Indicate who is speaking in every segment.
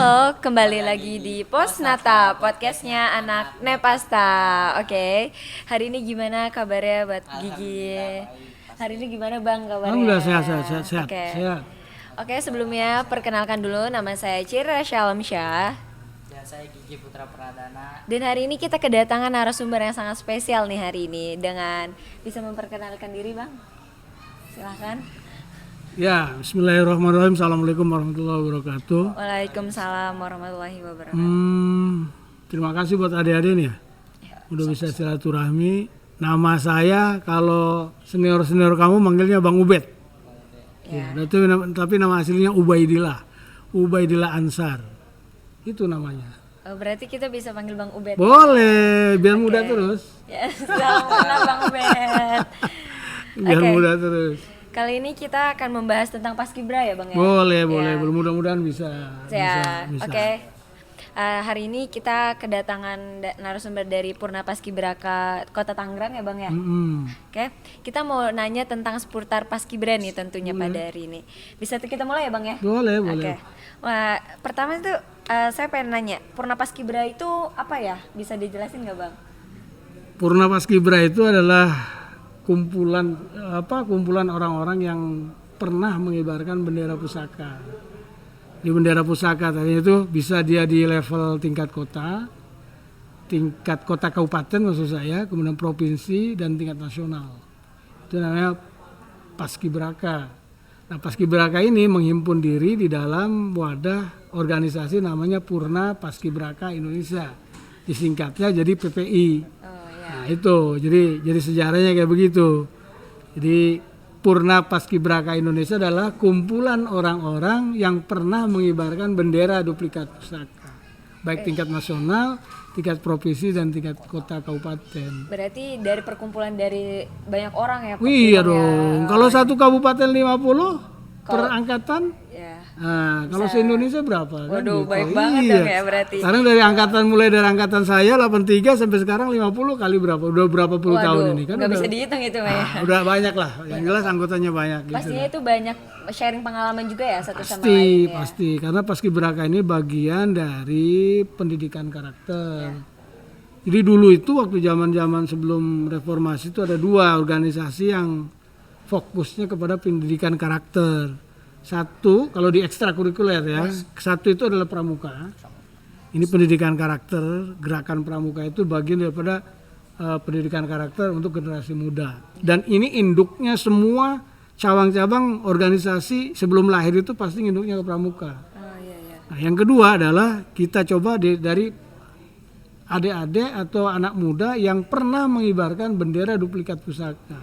Speaker 1: Halo, kembali lagi di Postnata, podcastnya anak Nepasta. Oke, hari ini gimana kabarnya buat Gigi? Hari ini gimana Bang kabarnya?
Speaker 2: Alhamdulillah sehat.
Speaker 1: Oke.
Speaker 2: Sehat.
Speaker 1: Oke, sebelumnya perkenalkan dulu, nama saya Cira Syalamsyah.
Speaker 3: Dan saya Gigi Putra Pradana.
Speaker 1: Dan hari ini kita kedatangan narasumber yang sangat spesial nih hari ini. Dengan bisa memperkenalkan diri Bang? Silahkan.
Speaker 2: Ya, bismillahirrahmanirrahim. Assalamualaikum warahmatullahi wabarakatuh.
Speaker 1: Waalaikumsalam warahmatullahi wabarakatuh.
Speaker 2: Terima kasih buat adik-adik nih ya. Udah bisa silaturahmi. Nama saya kalau senior kamu manggilnya Bang Ubed.
Speaker 1: Ya.
Speaker 2: Tapi nama aslinya Ubaidillah Ansar. Itu namanya.
Speaker 1: Oh, berarti kita bisa panggil Bang Ubed.
Speaker 2: Boleh, biar muda terus.
Speaker 1: Ya, selamat Bang Ubed.
Speaker 2: Biar
Speaker 1: Oke.
Speaker 2: muda terus.
Speaker 1: Kali ini kita akan membahas tentang Paskibra ya Bang ya?
Speaker 2: Boleh.
Speaker 1: Ya.
Speaker 2: Mudah-mudahan bisa.
Speaker 1: Ya,
Speaker 2: bisa.
Speaker 1: oke. Hari ini kita kedatangan narasumber dari Purna Paskibraka Kota Tangerang ya Bang ya? Oke, kita mau nanya tentang seputar Paskibra nih tentunya pada hari ini. Bisa kita mulai ya Bang ya?
Speaker 2: Boleh.
Speaker 1: Oke. Wah, pertama itu saya pengen nanya, Purna Paskibra itu apa ya? Bisa dijelasin nggak Bang?
Speaker 2: Purna Paskibra itu adalah kumpulan orang-orang yang pernah mengibarkan bendera pusaka. Di bendera pusaka tadi itu bisa dia di level tingkat kota kabupaten maksud saya, kemudian provinsi dan tingkat nasional. Itu namanya Paskibraka. Nah, Paskibraka ini menghimpun diri di dalam wadah organisasi namanya Purna Paskibraka Indonesia. Disingkatnya jadi PPI. Nah itu, jadi sejarahnya kayak begitu. Jadi Purna Paskibraka Indonesia adalah kumpulan orang-orang yang pernah mengibarkan bendera duplikat pusaka, baik tingkat nasional, tingkat provinsi dan tingkat kota kabupaten.
Speaker 1: Berarti dari perkumpulan dari banyak orang ya?
Speaker 2: Iya dong. Kalau satu kabupaten 50 per angkatan.
Speaker 1: Ya.
Speaker 2: Nah, kalau se-Indonesia berapa?
Speaker 1: Waduh,
Speaker 2: kan
Speaker 1: baik
Speaker 2: gitu.
Speaker 1: banget
Speaker 2: Iya.
Speaker 1: dong ya berarti.
Speaker 2: Sekarang mulai dari angkatan saya 83 sampai sekarang 50 kali berapa? Udah berapa puluh tahun ini kan?
Speaker 1: Nggak
Speaker 2: Udah,
Speaker 1: bisa dihitung itu Maya.
Speaker 2: udah banyak lah. Yang jelas anggotanya banyak gitu.
Speaker 1: Pastinya itu banyak sharing pengalaman juga ya satu sama lain ya.
Speaker 2: Pasti. Karena Paskibraka ini bagian dari pendidikan karakter. Jadi dulu itu waktu zaman-zaman sebelum reformasi itu ada dua organisasi yang fokusnya kepada pendidikan karakter. Satu, kalau di ekstrakurikuler ya, satu itu adalah pramuka. Ini pendidikan karakter, gerakan pramuka itu bagian daripada pendidikan karakter untuk generasi muda. Dan ini induknya semua cabang-cabang organisasi sebelum lahir itu pasti induknya ke pramuka.
Speaker 1: Oh iya.
Speaker 2: Nah, yang kedua adalah kita coba dari adik-adik atau anak muda yang pernah mengibarkan bendera duplikat pusaka,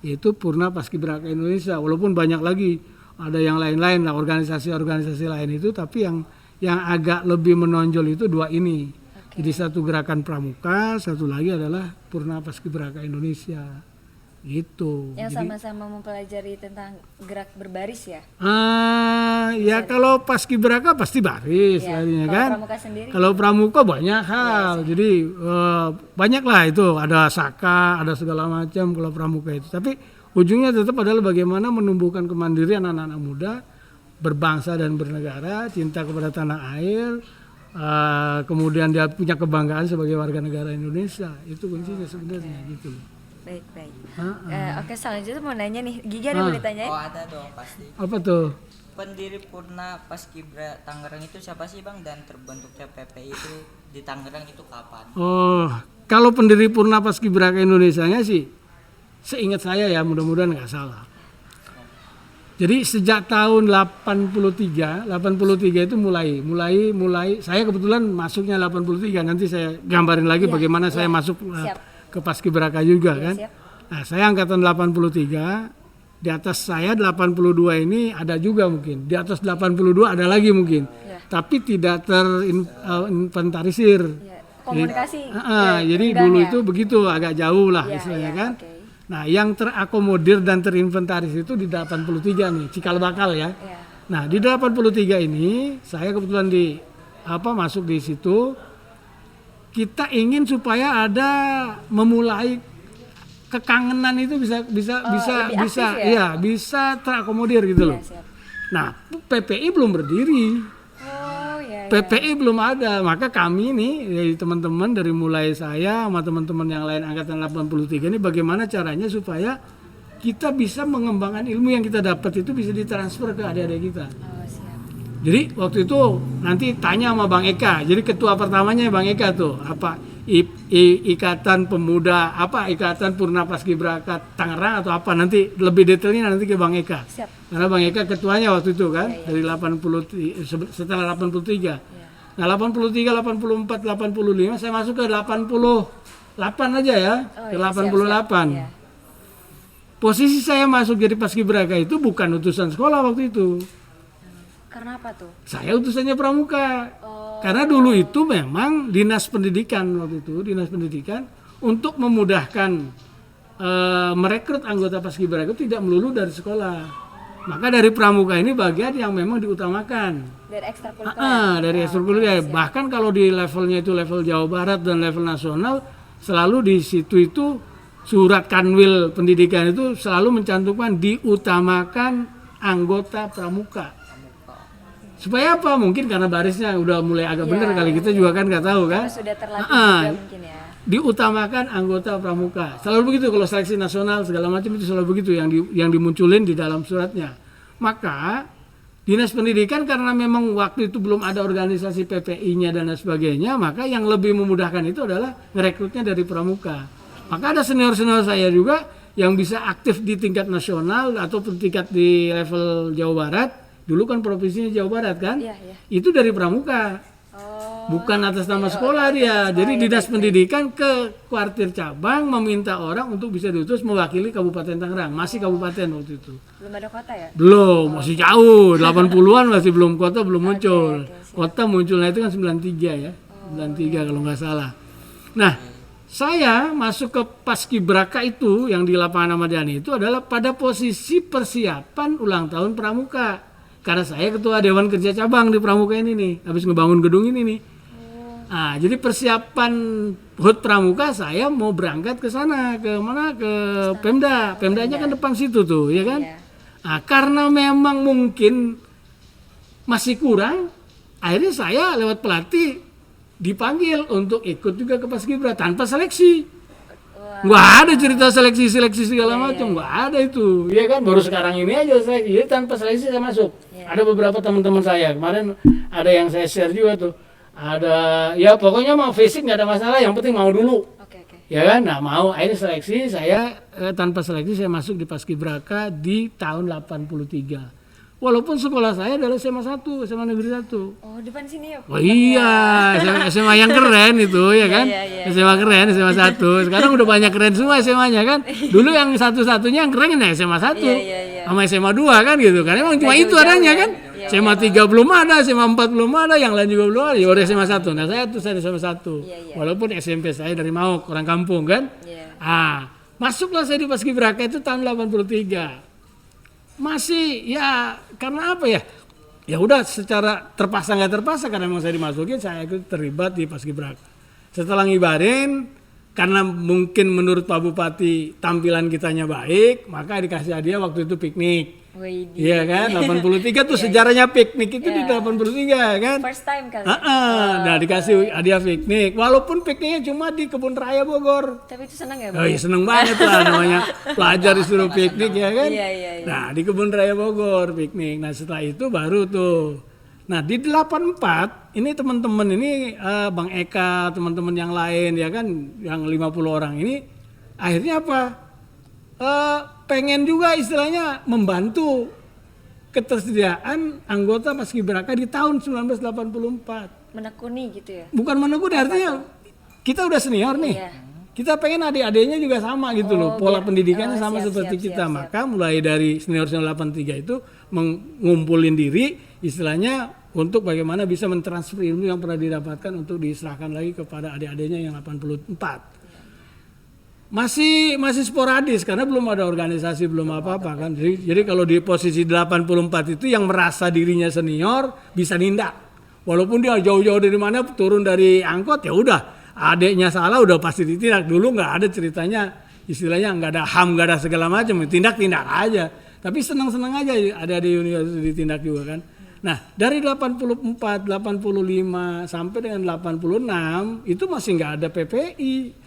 Speaker 2: yaitu Purna Paskibraka Indonesia. Walaupun banyak lagi, ada yang lain-lain lah, organisasi-organisasi lain itu, tapi yang agak lebih menonjol itu dua ini. Jadi satu gerakan pramuka, satu lagi adalah Purna Paskibraka Indonesia. Gitu.
Speaker 1: Yang sama-sama mempelajari tentang gerak berbaris ya?
Speaker 2: Ya kalau Paskibraka pasti baris larinya
Speaker 1: Kalau
Speaker 2: kan.
Speaker 1: pramuka sendiri?
Speaker 2: Kalau pramuka banyak hal. Jadi banyak lah itu, ada saka, ada segala macam kalau pramuka itu. Tapi ujungnya tetap adalah bagaimana menumbuhkan kemandirian anak-anak muda, berbangsa dan bernegara, cinta kepada tanah air, kemudian dia punya kebanggaan sebagai warga negara Indonesia. Itu kuncinya sebenarnya gitu.
Speaker 1: Baik. Oke, selanjutnya mau nanya nih, Gigi ada mau ditanyain?
Speaker 3: Oh ada dong pasti.
Speaker 2: Apa tuh?
Speaker 3: Pendiri Purna Paskibra Tangerang itu siapa sih Bang, dan terbentuknya PPI itu di Tangerang itu kapan?
Speaker 2: Oh, kalau pendiri Purna Paskibraka Indonesianya sih, seingat saya ya, mudah-mudahan nggak salah. Jadi sejak tahun 83 itu mulai. Saya kebetulan masuknya 83. Nanti saya gambarin lagi bagaimana saya masuk ke Paskibraka juga kan.
Speaker 1: Siap.
Speaker 2: Nah, saya angkatan 83. Di atas saya 82 ini ada juga mungkin. Di atas 82 ada lagi mungkin. Tapi tidak terinventarisir.
Speaker 1: Komunikasi.
Speaker 2: Jadi dulu itu begitu, agak jauh lah istilahnya kan.
Speaker 1: Okay.
Speaker 2: Nah, yang terakomodir dan terinventaris itu di 83 nih, cikal bakal ya. Nah, di 83 ini saya kebetulan masuk di situ. Kita ingin supaya ada memulai kekangenan itu bisa terakomodir gitu loh.
Speaker 1: Siap.
Speaker 2: Nah, PPI belum berdiri.
Speaker 1: Oh ya.
Speaker 2: PPI belum ada. Maka kami nih dari teman-teman, dari mulai saya sama teman-teman yang lain angkatan 83 ini bagaimana caranya supaya kita bisa mengembangkan ilmu yang kita dapat itu bisa ditransfer ke adik-adik kita.
Speaker 1: Oh, siap.
Speaker 2: Jadi waktu itu nanti tanya sama Bang Eka. Jadi ketua pertamanya Bang Eka tuh apa Ikatan Pemuda apa Ikatan Purna Paskibraka Tangerang atau apa, nanti lebih detailnya nanti ke Bang Eka.
Speaker 1: Siap.
Speaker 2: Karena Bang Eka ketuanya waktu itu kan
Speaker 1: Iya.
Speaker 2: dari 80 setelah 83.
Speaker 1: Iya.
Speaker 2: Nah 83, 84, 85 saya masuk ke 88 aja ya,
Speaker 1: Oh,
Speaker 2: ke
Speaker 1: iya,
Speaker 2: 88.
Speaker 1: siap. Iya.
Speaker 2: Posisi saya masuk jadi Paskibraka itu bukan utusan sekolah waktu itu.
Speaker 1: Karena apa tuh?
Speaker 2: Saya utusannya pramuka.
Speaker 1: Oh.
Speaker 2: Karena dulu itu memang dinas pendidikan waktu itu, dinas pendidikan untuk memudahkan merekrut anggota Paskibraka itu tidak melulu dari sekolah. Maka dari pramuka ini bagian yang memang diutamakan.
Speaker 1: Dari ekstrakurikuler.
Speaker 2: Dari ekstrakurikuler. Bahkan kalau di levelnya itu level Jawa Barat dan level nasional, selalu di situ itu surat kanwil pendidikan itu selalu mencantumkan diutamakan anggota pramuka. Supaya apa? Mungkin karena barisnya udah mulai agak bener kali, kita juga kan nggak tahu kan.
Speaker 1: Karena sudah terlatih juga mungkin ya.
Speaker 2: Diutamakan anggota pramuka. Selalu begitu kalau seleksi nasional segala macam itu selalu begitu yang dimunculin di dalam suratnya. Maka Dinas Pendidikan karena memang waktu itu belum ada organisasi PPI-nya dan sebagainya, maka yang lebih memudahkan itu adalah merekrutnya dari pramuka. Maka ada senior-senior saya juga yang bisa aktif di tingkat nasional ataupun tingkat di level Jawa Barat. Dulu kan provinsinya Jawa Barat kan,
Speaker 1: Iya, iya.
Speaker 2: itu dari pramuka, bukan atas nama sekolah dia. Jadi dinas pendidikan ke kuartir cabang meminta orang untuk bisa diutus mewakili Kabupaten Tangerang, masih kabupaten waktu itu.
Speaker 1: Belum ada kota ya?
Speaker 2: Belum, masih jauh, 80-an masih belum kota belum muncul.
Speaker 1: siap.
Speaker 2: Kota munculnya itu kan 93 ya, 93 kalau nggak salah. Nah, saya masuk ke Paskibraka itu yang di lapangan Ahmad Yani itu adalah pada posisi persiapan ulang tahun pramuka. Karena saya ketua Dewan Kerja Cabang di pramuka ini nih, habis ngebangun gedung ini nih. Nah, jadi persiapan HUT pramuka saya mau berangkat ke sana, ke mana? Ke Pemda. Pemdanya kan depan situ tuh, ya kan?
Speaker 1: Iya.
Speaker 2: Nah, karena memang mungkin masih kurang, akhirnya saya lewat pelatih dipanggil untuk ikut juga ke Paskibra tanpa seleksi. Nggak ada cerita seleksi segala macam, nggak ada itu. Iya kan, baru sekarang ini aja seleksi. Jadi tanpa seleksi saya masuk. Ada beberapa teman-teman saya kemarin ada yang saya share juga tuh. Ada, ya pokoknya mau fisik nggak ada masalah, yang penting mau dulu.
Speaker 1: Oke.
Speaker 2: Ya kan, nah mau akhirnya seleksi saya tanpa seleksi saya masuk di Paskibraka di tahun 83. Walaupun sekolah saya adalah SMA 1, SMA Negeri 1.
Speaker 1: Oh, depan sini ya?
Speaker 2: Oh iya, SMA yang keren itu ya kan.
Speaker 1: Iya.
Speaker 2: SMA keren, SMA 1. Sekarang udah banyak keren semua SMA-nya kan. Dulu yang satu-satunya yang keren ya SMA 1.
Speaker 1: Iya.
Speaker 2: Sama SMA 2 kan gitu kan. Emang cuma itu adanya kan.
Speaker 1: Iya,
Speaker 2: SMA 3 belum ada, SMA 4 belum ada, yang lain juga belum ada. Ya udah SMA 1. Nah, saya SMA 1.
Speaker 1: Iya.
Speaker 2: Walaupun SMP saya dari Mauk, orang kampung kan.
Speaker 1: Iya.
Speaker 2: Masuklah saya di Paskibraka itu tahun 83. Masih ya karena apa ya? Ya udah secara terpaksa nggak terpaksa karena memang saya dimasukin, saya ikut terlibat di Paskibraka. Setelah ngibarin, karena mungkin menurut Pak Bupati tampilan kitanya baik, maka dikasih hadiah waktu itu piknik.
Speaker 1: Widih.
Speaker 2: Iya kan, 83 tuh sejarahnya piknik itu di 83 kan.
Speaker 1: First time kali.
Speaker 2: Nah dikasih hadiah piknik, walaupun pikniknya cuma di Kebun Raya Bogor.
Speaker 1: Tapi itu senang ya,
Speaker 2: Oh
Speaker 1: Bang?
Speaker 2: iya seneng banget lah namanya pelajar disuruh piknik ya kan.
Speaker 1: Iya.
Speaker 2: Nah di Kebun Raya Bogor piknik. Nah setelah itu baru tuh. Nah di 84 ini teman-teman ini Bang Eka, teman-teman yang lain ya kan, yang 50 orang ini akhirnya apa? Pengen juga istilahnya membantu ketersediaan anggota Paskibraka di tahun 1984.
Speaker 1: Menekuni gitu ya?
Speaker 2: Bukan menekuni, artinya kita udah senior nih.
Speaker 1: Iya.
Speaker 2: Kita pengen adik-adiknya juga sama gitu loh, pola pendidikannya sama
Speaker 1: siap,
Speaker 2: seperti
Speaker 1: siap,
Speaker 2: kita.
Speaker 1: siap.
Speaker 2: Maka mulai dari senior 83 itu mengumpulin diri istilahnya untuk bagaimana bisa mentransfer ilmu yang pernah didapatkan untuk diserahkan lagi kepada adik-adiknya yang 84. Masih sporadis karena belum ada organisasi, belum apa-apa kan. Jadi kalau di posisi 84 itu yang merasa dirinya senior bisa nindak. Walaupun dia jauh-jauh dari mana, turun dari angkot ya udah, adiknya salah udah pasti ditindak. Dulu nggak ada ceritanya, istilahnya nggak ada HAM, nggak ada segala macam, tindak aja. Tapi senang-senang aja ada universitas ditindak juga kan. Nah, dari 84, 85 sampai dengan 86 itu masih nggak ada PPI.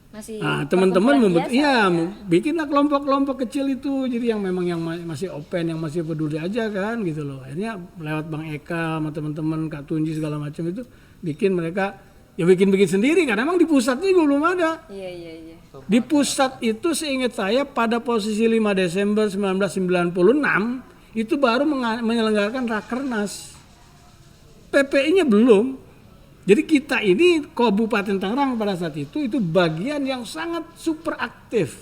Speaker 1: Masih
Speaker 2: Nah, teman-teman
Speaker 1: perkumpulan biasa,
Speaker 2: bikinlah kelompok-kelompok kecil itu, jadi yang memang yang masih open, yang masih peduli aja kan gitu loh. Akhirnya lewat Bang Eka sama teman-teman Kak Tunji segala macam itu bikin mereka ya bikin sendiri karena memang di pusatnya juga belum ada.
Speaker 1: Iya.
Speaker 2: Di pusat itu seingat saya pada posisi 5 Desember 1996 itu baru menyelenggarakan Rakernas. PPI-nya belum. Jadi kita ini Kabupaten Tangerang pada saat itu bagian yang sangat super aktif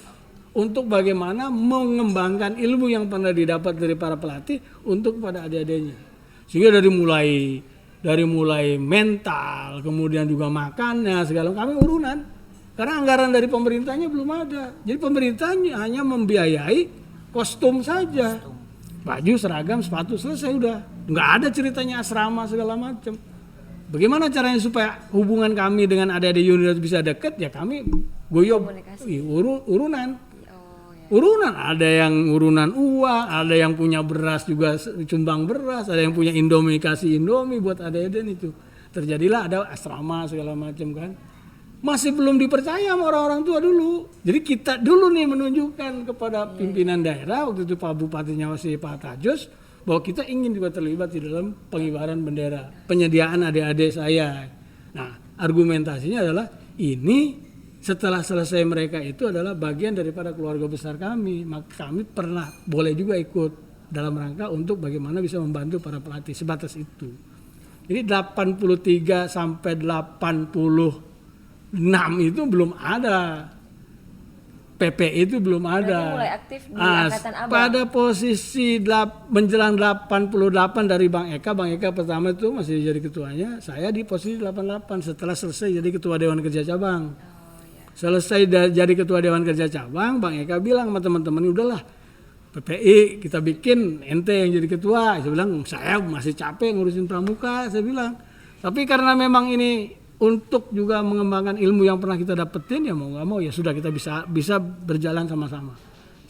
Speaker 2: untuk bagaimana mengembangkan ilmu yang pernah didapat dari para pelatih untuk pada adik-adiknya. Sehingga dari mulai mental, kemudian juga makannya segala kami urunan. Karena anggaran dari pemerintahnya belum ada. Jadi pemerintahnya hanya membiayai kostum saja. Baju, seragam, sepatu selesai udah. Nggak ada ceritanya asrama segala macam. Bagaimana caranya supaya hubungan kami dengan adik-adik junior bisa dekat? Ya kami goyok urunan. Urunan, ada yang urunan uang, ada yang punya beras juga cumbang beras, ada yang punya Indomie kasih Indomie buat adik-adik itu. Terjadilah ada asrama segala macam kan. Masih belum dipercaya sama orang-orang tua dulu. Jadi kita dulu nih menunjukkan kepada pimpinan daerah, waktu itu Pak Bupatinya masih Pak Tajus, bahwa kita ingin juga terlibat di dalam pengibaran bendera, penyediaan adik-adik saya. Nah, argumentasinya adalah ini setelah selesai mereka itu adalah bagian daripada keluarga besar kami, maka kami pernah boleh juga ikut dalam rangka untuk bagaimana bisa membantu para pelatih, sebatas itu. Jadi 83 sampai 86 itu belum ada. PPI itu belum ada.
Speaker 1: Mulai aktif di Angkatan Abang.
Speaker 2: Pada posisi menjelang 88 dari Bang Eka pertama itu masih jadi ketuanya, saya di posisi 88 setelah selesai jadi ketua Dewan Kerja Cabang. Selesai jadi ketua Dewan Kerja Cabang, Bang Eka bilang sama teman-teman, udahlah PPI kita bikin, ente yang jadi ketua. Saya bilang, saya masih capek ngurusin pramuka, saya bilang. Tapi karena memang ini untuk juga mengembangkan ilmu yang pernah kita dapetin, ya mau nggak mau ya sudah kita bisa berjalan sama-sama.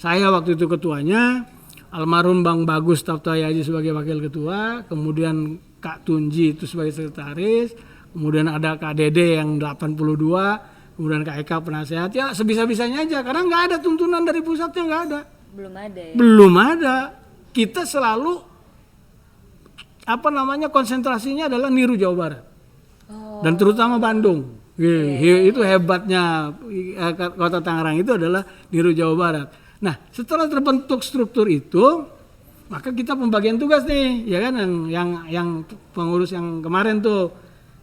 Speaker 2: Saya waktu itu ketuanya, almarhum Bang Bagus Taptayaji sebagai wakil ketua, kemudian Kak Tunji itu sebagai sekretaris, kemudian ada Kak Dede yang 82, kemudian Kak Eka penasehat, ya sebisa-bisanya aja karena nggak ada tuntunan dari pusatnya, nggak ada. Belum ada. Kita selalu konsentrasinya adalah niru Jawa Barat. Dan terutama Bandung. Itu hebatnya Kota Tangerang itu adalah niru Jawa Barat. Nah, setelah terbentuk struktur itu, maka kita pembagian tugas nih, ya kan, yang pengurus yang kemarin tuh.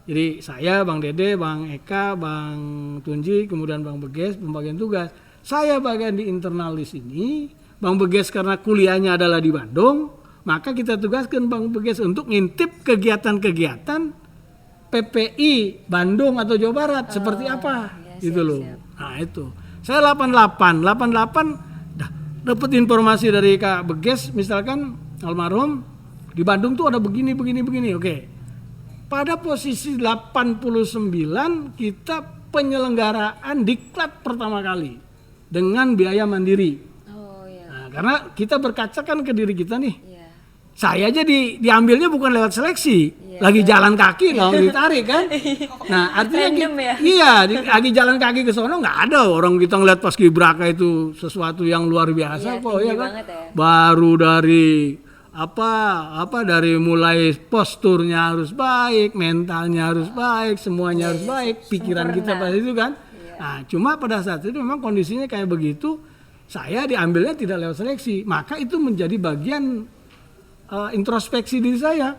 Speaker 2: Jadi saya, Bang Dede, Bang Eka, Bang Tunji, kemudian Bang Beges pembagian tugas. Saya bagian di internal di sini, Bang Beges karena kuliahnya adalah di Bandung, maka kita tugaskan Bang Beges untuk ngintip kegiatan-kegiatan PPI Bandung atau Jawa Barat seperti apa gitu loh. Nah itu saya 88 dapat informasi dari Kak Beges misalkan almarhum di Bandung tuh ada begini. Oke. Pada posisi 89 kita penyelenggaraan diklat pertama kali dengan biaya mandiri. Nah, karena kita berkacakan ke diri kita nih. Saya aja diambilnya bukan lewat seleksi, lagi jalan kaki kalau ditarik kan. Nah artinya lagi jalan kaki ke sono nggak ada orang kita ngeliat Paskibraka itu sesuatu yang luar biasa kok ya kan. Baru dari dari mulai posturnya harus baik, mentalnya harus baik, semuanya harus baik, pikiran kita pada itu kan. Nah cuma pada saat itu memang kondisinya kayak begitu, saya diambilnya tidak lewat seleksi, maka itu menjadi bagian introspeksi diri saya.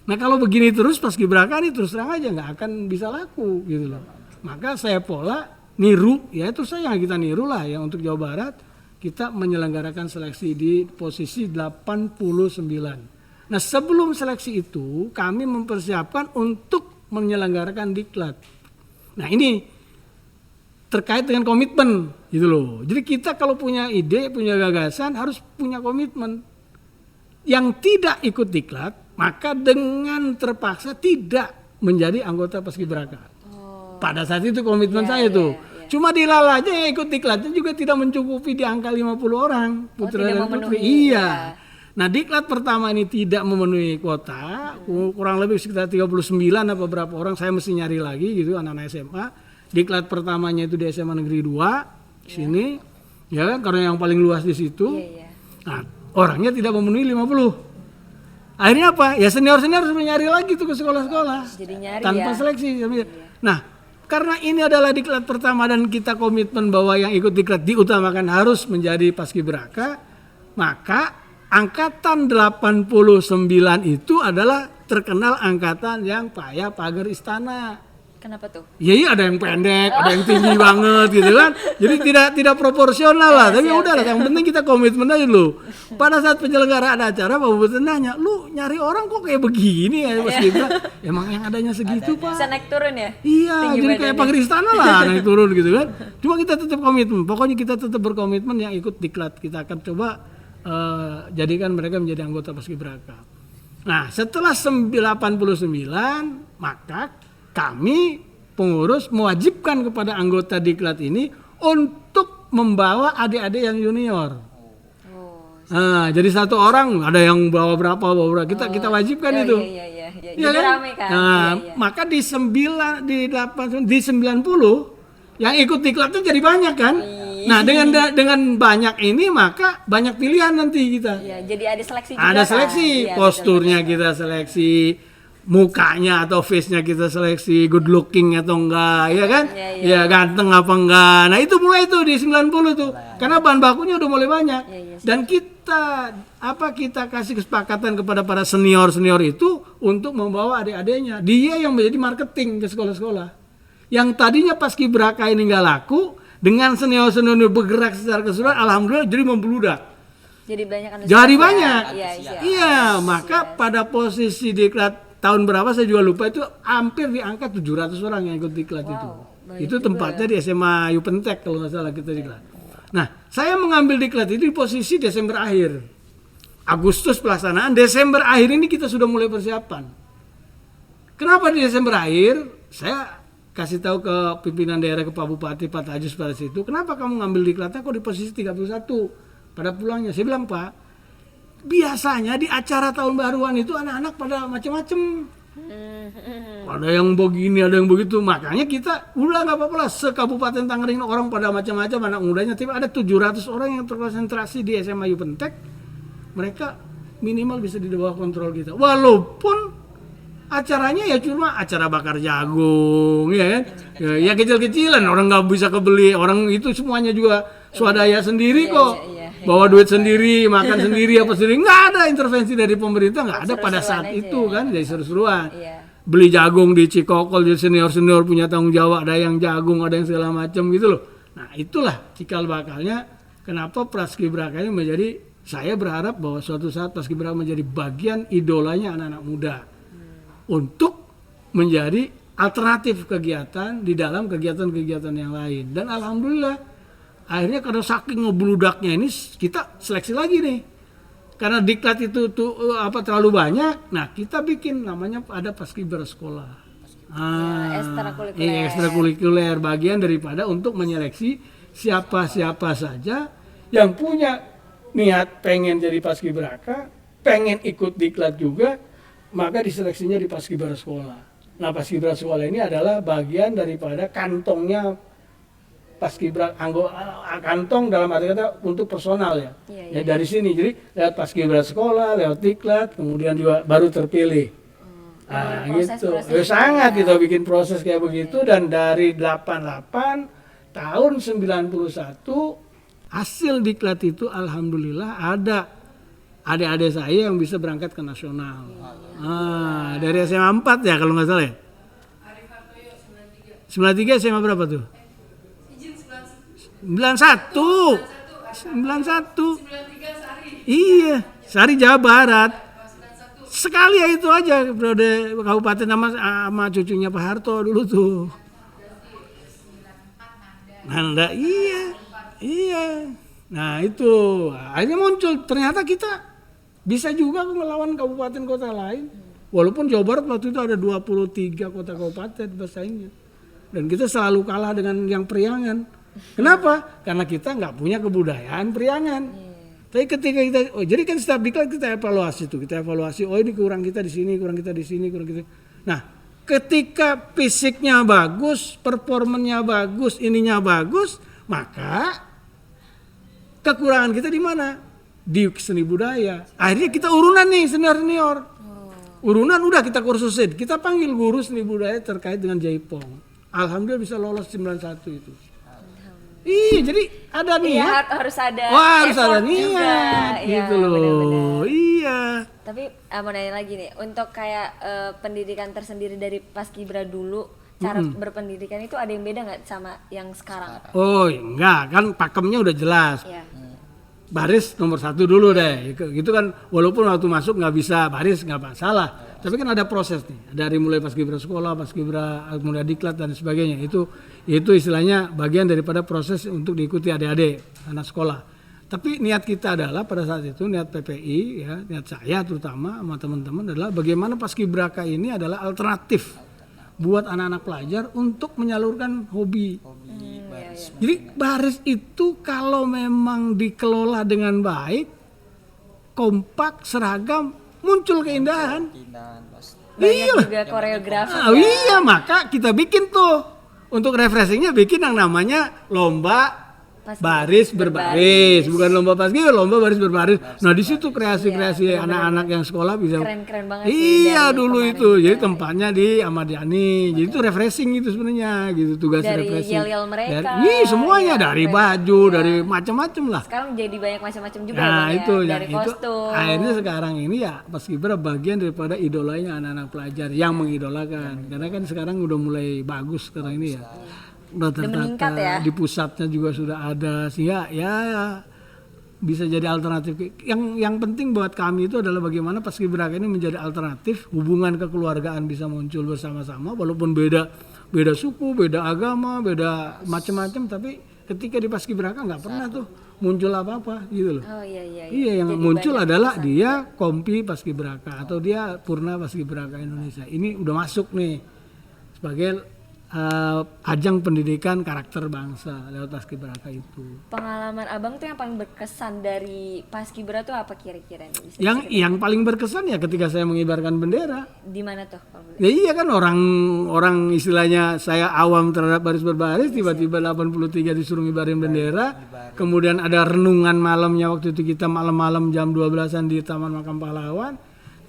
Speaker 2: Nah kalau begini terus Paskibraka ini terus terang aja nggak akan bisa laku gitu loh. Maka saya pola niru, ya itu saya yang kita niru lah ya untuk Jawa Barat. Kita menyelenggarakan seleksi di posisi 89. Nah sebelum seleksi itu kami mempersiapkan untuk menyelenggarakan diklat. Nah ini terkait dengan komitmen gitu loh. Jadi kita kalau punya ide, punya gagasan harus punya komitmen. Yang tidak ikut diklat, maka dengan terpaksa tidak menjadi anggota Paskibraka. Pada saat itu komitmen saya tuh. Cuma Dilala aja yang ikut diklatnya juga tidak mencukupi di angka 50 orang putra dan putri. Iya. Nah, diklat pertama ini tidak memenuhi kuota, kurang lebih sekitar 39 apa berapa orang, saya mesti nyari lagi gitu anak-anak SMA. Diklat pertamanya itu di SMA Negeri 2 sini, ya kan, karena yang paling luas di situ. Nah, orangnya tidak memenuhi 50. Akhirnya apa? Ya senior-senior harus nyari lagi tuh ke sekolah-sekolah.
Speaker 1: Jadi nyari
Speaker 2: tanpa
Speaker 1: ya.
Speaker 2: seleksi. Nah, karena ini adalah diklat pertama dan kita komitmen bahwa yang ikut diklat diutamakan harus menjadi paskibraka, maka angkatan 89 itu adalah terkenal angkatan yang payah pagar istana.
Speaker 1: Kenapa tuh?
Speaker 2: Iya, ada yang pendek, ada yang tinggi banget gitu kan. Jadi tidak proporsional lah. Tapi udah lah, yang penting kita komitmen aja dulu. Pada saat penyelenggaraan acara, Pak Bupati nanya, lu nyari orang kok kayak begini ya Mas Gibran? Emang yang adanya segitu Pak.
Speaker 1: Bisa naik turun ya?
Speaker 2: Iya,
Speaker 1: Tinggi
Speaker 2: jadi kayak
Speaker 1: badannya.
Speaker 2: pagar istana lah naik turun gitu kan. Cuma kita tetap komitmen. Pokoknya kita tetap berkomitmen yang ikut diklat. Kita akan coba jadikan mereka menjadi anggota Paskibraka. Nah, setelah 89 maka kami pengurus mewajibkan kepada anggota diklat ini untuk membawa adik-adik yang junior. Nah, jadi satu orang ada yang bawa berapa kita wajibkan itu.
Speaker 1: Iya.
Speaker 2: Iya
Speaker 1: Jadi
Speaker 2: kan?
Speaker 1: rame kan.
Speaker 2: Nah,
Speaker 1: Iya.
Speaker 2: maka di 90 yang ikut diklat itu jadi banyak kan? Nah, dengan banyak ini maka banyak pilihan nanti kita.
Speaker 1: Iya, jadi ada seleksi juga.
Speaker 2: Ada
Speaker 1: kan?
Speaker 2: seleksi,
Speaker 1: Iya,
Speaker 2: posturnya
Speaker 1: betul.
Speaker 2: kita seleksi, mukanya atau face-nya kita seleksi, good looking atau enggak, ya kan?
Speaker 1: Iya.
Speaker 2: Ya ganteng apa enggak. Nah, itu mulai tuh di 90 tuh. Karena bahan bakunya udah mulai banyak.
Speaker 1: Iya,
Speaker 2: Dan kita kasih kesepakatan kepada para senior-senior itu untuk membawa adik-adiknya. Dia yang menjadi marketing ke sekolah-sekolah. Yang tadinya paskibraka ini enggak laku, dengan senior-senior bergerak secara keseluruhan, alhamdulillah jadi membludak.
Speaker 1: Jadi banyak kan.
Speaker 2: Jadi banyak.
Speaker 1: Iya.
Speaker 2: Iya, maka pada posisi diklat tahun berapa saya juga lupa itu hampir di angka 700 orang yang ikut diklat itu. Itu tempatnya di SMA Yupentek kalau nggak salah kita diklat. Nah, saya mengambil diklat itu di posisi Desember akhir. Agustus pelaksanaan, Desember akhir ini kita sudah mulai persiapan. Kenapa di Desember akhir? Saya kasih tahu ke pimpinan daerah, ke Pak Bupati, Pak Tajus pada situ, kenapa kamu ngambil diklatnya kok di posisi 31 pada pulangnya? Saya bilang, Pak, biasanya di acara tahun baruan itu anak-anak pada macam-macam. Ada yang begini, ada yang begitu. Makanya kita udah nggak apa-apa lah, se-Kabupaten Tangerang orang pada macam-macam anak mudanya. Tapi ada 700 orang yang terkonsentrasi di SMA Yupentek. Mereka minimal bisa di bawah kontrol kita. Walaupun acaranya ya cuma acara bakar jagung, ya kan? Ya kecil-kecilan, orang nggak bisa kebeli. Orang itu semuanya juga swadaya sendiri kok. Bawa duit sendiri, makan sendiri, apa sendiri. Nggak ada intervensi dari pemerintah, nggak ada pada saat itu kan. Jadi seru-seruan. Beli jagung di Cikokol, jadi senior-senior punya tanggung jawab. Ada yang jagung, ada yang segala macam gitu loh. Nah, itulah cikal bakalnya kenapa Paskibraka ini menjadi, saya berharap bahwa suatu saat Paskibraka menjadi bagian idolanya anak-anak muda. Untuk menjadi alternatif kegiatan di dalam kegiatan-kegiatan yang lain. Dan alhamdulillah akhirnya karena saking ngebludaknya ini kita seleksi lagi nih. Karena diklat itu terlalu banyak. Nah, kita bikin namanya ada Paskibra sekolah. Ekstrakurikuler, bagian daripada untuk menyeleksi siapa-siapa saja yang punya niat pengen jadi Paskibraka, pengen ikut diklat juga, maka diseleksinya di Paskibra sekolah. Nah, Paskibra sekolah ini adalah bagian daripada kantongnya Paskibra, kantong dalam arti kata untuk personal ya. Ya dari sini, jadi lewat Paskibra sekolah, lewat diklat, kemudian juga baru terpilih. Nah, gitu. Sangat kita bikin proses kayak begitu, dan dari 88 tahun 91 hasil diklat itu alhamdulillah ada adik-adik saya yang bisa berangkat ke nasional. Dari SMA 4 ya kalau nggak salah ya. 93 SMA berapa tuh? 91. 91. Iya, Sari Jawa Barat. Sekali ya itu aja periode kabupaten sama cucunya Pak Harto dulu tuh. Nanda, iya. Nah itu akhirnya muncul, ternyata kita bisa juga melawan kabupaten kota lain. Walaupun Jawa Barat waktu itu ada 23 kota kabupaten bersaingnya. Dan kita selalu kalah dengan yang Priangan. Kenapa? Karena kita nggak punya kebudayaan Priangan. Tapi ketika kita, jadi kan setiap diklat kita evaluasi, oh ini kurang kita di sini, kurang kita di sini, kurang kita. Nah, ketika fisiknya bagus, performanya bagus, ininya bagus, maka kekurangan kita di mana? Di seni budaya. Akhirnya kita urunan nih senior. Urunan udah kita kursusin. Kita panggil guru seni budaya terkait dengan jaipong. Alhamdulillah bisa lolos 91 itu. Iya, jadi ada niat.
Speaker 1: Iya, harus ada.
Speaker 2: Wah, harus ada
Speaker 1: effort
Speaker 2: niat
Speaker 1: juga.
Speaker 2: gitu
Speaker 1: Iya,
Speaker 2: loh.
Speaker 1: benar-benar.
Speaker 2: Iya.
Speaker 1: Tapi mau nanya lagi nih, untuk kayak pendidikan tersendiri dari Paskibra dulu, cara berpendidikan itu ada yang beda nggak sama yang sekarang?
Speaker 2: Oh, enggak, kan pakemnya udah jelas.
Speaker 1: Iya.
Speaker 2: Baris nomor 1 dulu deh, gitu kan. Walaupun waktu masuk nggak bisa baris nggak masalah, tapi kan ada proses nih, dari mulai paskibra sekolah, paskibra mulai diklat dan sebagainya. Itu istilahnya bagian daripada proses untuk diikuti adik-adik anak sekolah. Tapi niat kita adalah pada saat itu, niat PPI ya, niat saya terutama sama teman-teman adalah bagaimana paskibraka ini adalah alternatif buat anak-anak pelajar untuk menyalurkan hobi. Jadi baris itu kalau memang dikelola dengan baik, kompak, seragam, muncul keindahan.
Speaker 1: Banyak juga koreografi.
Speaker 2: Iya, maka kita bikin tuh untuk refreshingnya bikin yang namanya lomba baris berbaris, bukan lomba paskibra, lomba baris berbaris. Nah di situ kreasi-kreasi anak-anak yang sekolah bisa.
Speaker 1: Keren-keren banget sih.
Speaker 2: Iya dulu itu, jadi tempatnya di Ahmad Yani, jadi itu refreshing itu sebenarnya, gitu tugas
Speaker 1: dari
Speaker 2: refreshing.
Speaker 1: yel-yel mereka.
Speaker 2: Semuanya
Speaker 1: ya,
Speaker 2: dari baju, dari macam-macam lah.
Speaker 1: Sekarang jadi banyak macam-macam juga
Speaker 2: Nah
Speaker 1: ya, Bang,
Speaker 2: itu,
Speaker 1: ya? Dari kostum.
Speaker 2: akhirnya sekarang ini ya paskibra bagian daripada idolanya anak-anak pelajar yang mengidolakan, karena kan sekarang udah mulai bagus sekarang ini ya. Udah
Speaker 1: meningkat ya.
Speaker 2: di pusatnya juga sudah ada, sehingga ya bisa jadi alternatif. Yang penting buat kami itu adalah bagaimana paskibraka ini menjadi alternatif, hubungan kekeluargaan bisa muncul bersama-sama walaupun beda suku, beda agama, beda macam-macam, tapi ketika di paskibraka nggak pernah tuh muncul apa-apa gitu loh.
Speaker 1: Oh iya.
Speaker 2: Iya, yang
Speaker 1: Jadi
Speaker 2: muncul
Speaker 1: banyak
Speaker 2: adalah
Speaker 1: pesan.
Speaker 2: dia kompi paskibraka atau dia purna paskibraka Indonesia. Ini udah masuk nih sebagai ajang pendidikan karakter bangsa lewat paskibraka itu.
Speaker 1: Pengalaman Abang tuh yang paling berkesan dari Paskibra tuh apa kira-kira nih? Bisa
Speaker 2: Yang paling berkesan ya ketika saya mengibarkan bendera.
Speaker 1: di mana tuh? Kalau boleh?
Speaker 2: Ya iya kan, orang istilahnya saya awam terhadap baris berbaris, tiba-tiba 83 disuruh ngibarin bendera. Kemudian ada renungan malamnya, waktu itu kita malam-malam jam 12-an di Taman Makam Pahlawan,